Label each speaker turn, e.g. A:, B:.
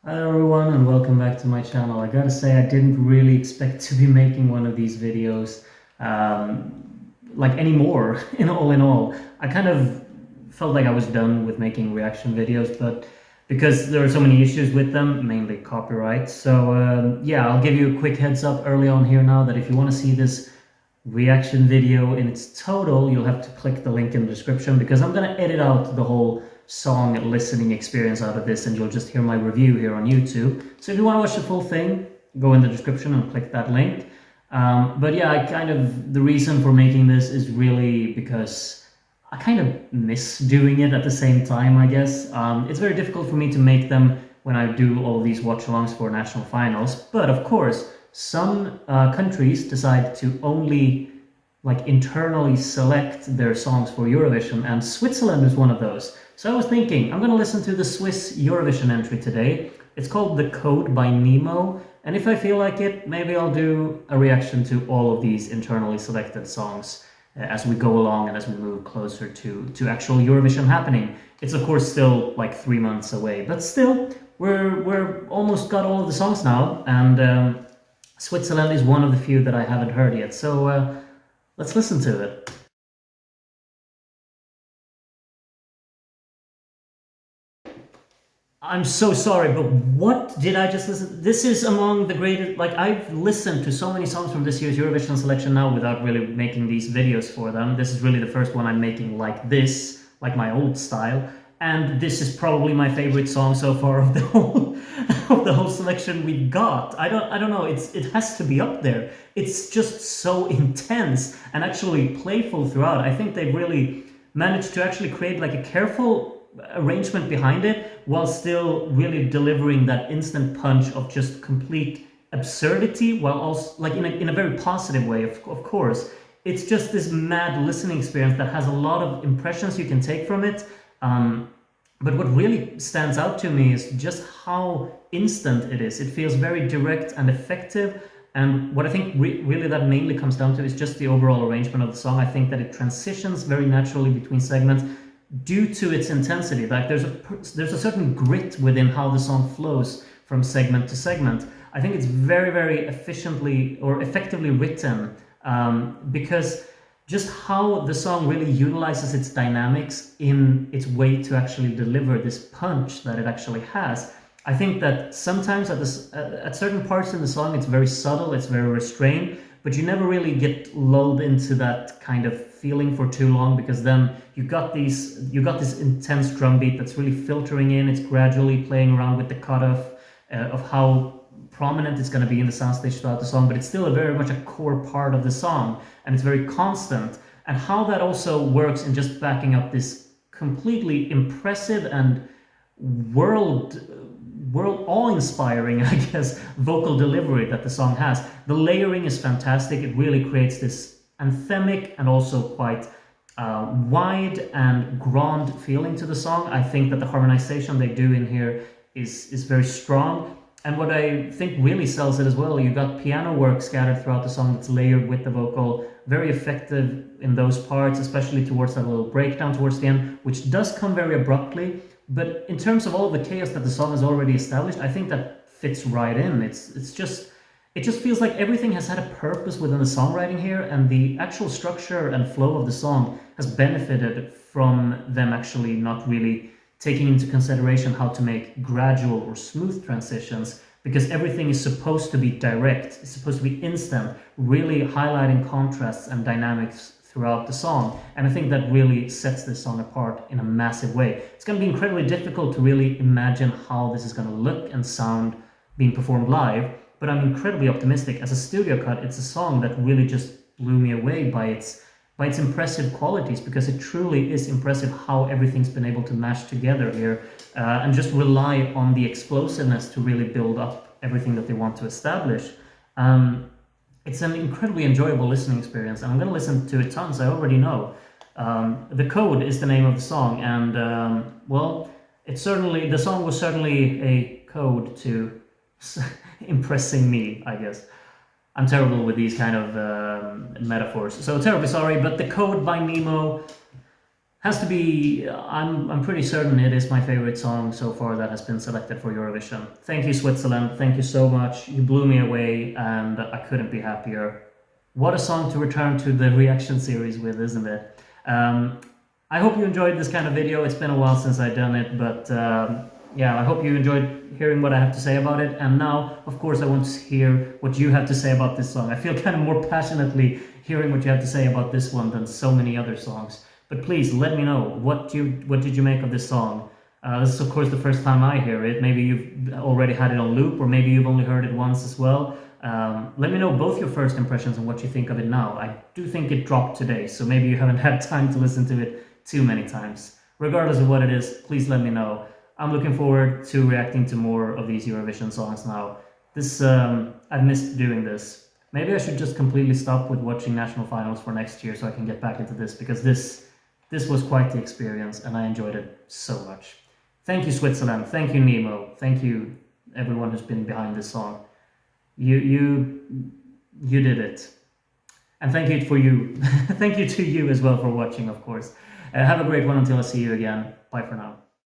A: Hello everyone and welcome back to my channel. I gotta say I didn't really expect to be making one of these videos like anymore in all. I kind of felt like I was done with making reaction videos, but because there are so many issues with them, mainly copyright. So yeah, I'll give you a quick heads up early on here now that if you want to see this reaction video in its total, you'll have to click the link in the description because I'm gonna edit out the whole song listening experience out of this and you'll just hear my review here on YouTube. So if you want to watch the full thing, go in the description and click that link. But yeah, the reason for making this is really because I kind of miss doing it at the same time, I guess. It's very difficult for me to make them when I do all these watch-alongs for national finals, but of course, some countries decide to only internally select their songs for Eurovision, and Switzerland is one of those. So I was thinking, I'm going to listen to the Swiss Eurovision entry today. It's called The Code by Nemo, and if I feel like it, maybe I'll do a reaction to all of these internally selected songs as we go along and as we move closer to actual Eurovision happening. It's of course still like 3 months away, but still, we're almost got all of the songs now, and Switzerland is one of the few that I haven't heard yet, so let's listen to it. I'm so sorry, but what did I just listen? This is among the greatest, I've listened to so many songs from this year's Eurovision selection now without really making these videos for them. This is really the first one I'm making like this, like my old style. And this is probably my favorite song so far of the whole selection we got. I don't know, it has to be up there. It's just so intense and actually playful throughout. I think they really managed to actually create like a careful arrangement behind it while still really delivering that instant punch of just complete absurdity, while also in a very positive way, of course. It's just this mad listening experience that has a lot of impressions you can take from it. But what really stands out to me is just how instant it is. It feels very direct and effective. And what I think really that mainly comes down to is just the overall arrangement of the song. I think that it transitions very naturally between segments due to its intensity. Like there's a certain grit within how the song flows from segment to segment. I think it's very, very efficiently or effectively written because just how the song really utilizes its dynamics in its way to actually deliver this punch that it actually has. I think that sometimes at certain parts in the song it's very subtle, it's very restrained, but you never really get lulled into that kind of feeling for too long, because then you got this intense drum beat that's really filtering in. It's gradually playing around with the cutoff of how prominent it's going to be in the soundstage throughout the song, but it's still very much a core part of the song, and it's very constant. And how that also works in just backing up this completely impressive and world awe-inspiring, I guess, vocal delivery that the song has. The layering is fantastic. It really creates this anthemic and also quite wide and grand feeling to the song. I think that the harmonization they do in here is very strong. And what I think really sells it as well, you got piano work scattered throughout the song that's layered with the vocal, very effective in those parts, especially towards that little breakdown towards the end, which does come very abruptly. But in terms of all the chaos that the song has already established, I think that fits right in. It just feels like everything has had a purpose within the songwriting here, and the actual structure and flow of the song has benefited from them actually not really taking into consideration how to make gradual or smooth transitions, because everything is supposed to be direct, it's supposed to be instant, really highlighting contrasts and dynamics throughout the song. And I think that really sets this song apart in a massive way. It's going to be incredibly difficult to really imagine how this is going to look and sound being performed live, but I'm incredibly optimistic. As a studio cut, it's a song that really just blew me away by its impressive qualities, because it truly is impressive how everything's been able to mash together here and just rely on the explosiveness to really build up everything that they want to establish. It's an incredibly enjoyable listening experience, and I'm going to listen to it tons. I already know. The Code is the name of the song, and well, the song was certainly a code to impressing me, I guess. I'm terrible with these kind of metaphors, so terribly sorry, but The Code by Nemo, Has to be, I'm pretty certain it is my favorite song so far that has been selected for Eurovision. Thank you, Switzerland. Thank you so much. You blew me away, and I couldn't be happier. What a song to return to the reaction series with, isn't it? I hope you enjoyed this kind of video. It's been a while since I've done it, but yeah, I hope you enjoyed hearing what I have to say about it. And now, of course, I want to hear what you have to say about this song. I feel kind of more passionately hearing what you have to say about this one than so many other songs. But please let me know, what did you make of this song? This is of course the first time I hear it. Maybe you've already had it on loop, or maybe you've only heard it once as well. Let me know both your first impressions and what you think of it now. I do think it dropped today, so maybe you haven't had time to listen to it too many times. Regardless of what it is, please let me know. I'm looking forward to reacting to more of these Eurovision songs now. I've missed doing this. Maybe I should just completely stop with watching national finals for next year so I can get back into this, because this was quite the experience and I enjoyed it so much. Thank you, Switzerland. Thank you, Nemo. Thank you, everyone who's been behind this song. You did it. And thank you for you. Thank you to you as well for watching, of course. Have a great one until I see you again. Bye for now.